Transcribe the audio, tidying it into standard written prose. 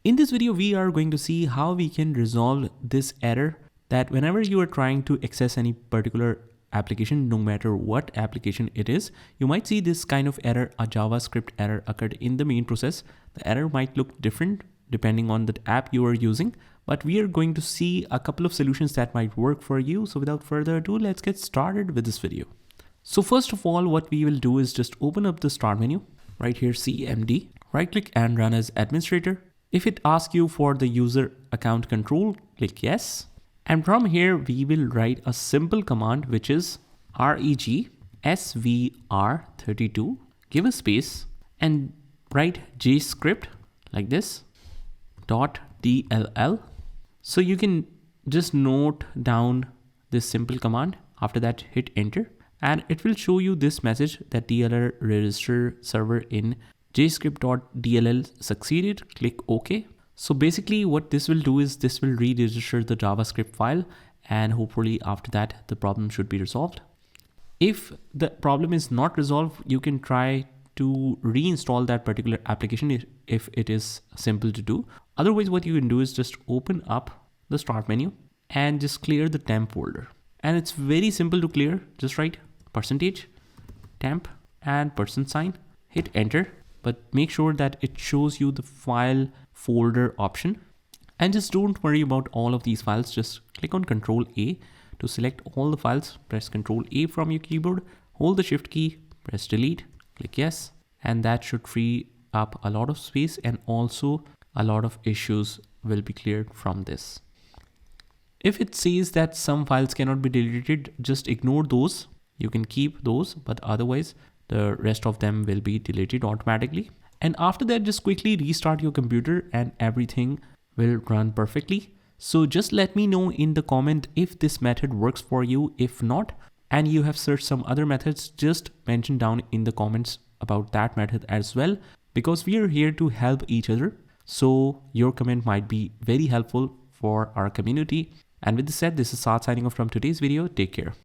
In this video, we are going to see how we can resolve this error that whenever you are trying to access any particular application, no matter what application it is, you might see this kind of error, a JavaScript error occurred in the main process. The error might look different depending on the app you are using, but we are going to see a couple of solutions that might work for you. So without further ado, let's get started with this video. So first of all, what we will do is just open up the start menu, right here, CMD, right click and run as administrator. If it asks you for the user account control, click yes. And from here, we will write a simple command, which is reg svr32, give a space and write JavaScript like this, .dll. So you can just note down this simple command. After that, hit enter and it will show you this message that DLL register server in JavaScript.dll succeeded. Click OK. So basically what this will do is this will re-register the JavaScript file, and hopefully after that the problem should be resolved. If the problem is not resolved, you can try to reinstall that particular application if it is simple to do. Otherwise, what you can do is just open up the start menu and just clear the temp folder. And it's very simple to clear. Just write %temp and %sign, hit enter, but make sure that it shows you the file folder option. And just don't worry about all of these files. Just click on Ctrl A to select all the files. Press Ctrl A from your keyboard, hold the shift key, press delete, click yes. And that should free up a lot of space, and also a lot of issues will be cleared from this. If it says that some files cannot be deleted, just ignore those. You can keep those, but otherwise the rest of them will be deleted automatically. And after that, just quickly restart your computer and everything will run perfectly. So just let me know in the comment if this method works for you. If not, and you have searched some other methods, just mention down in the comments about that method as well, because we are here to help each other. So your comment might be very helpful for our community. And with this said, this is Saad signing off from today's video. Take care.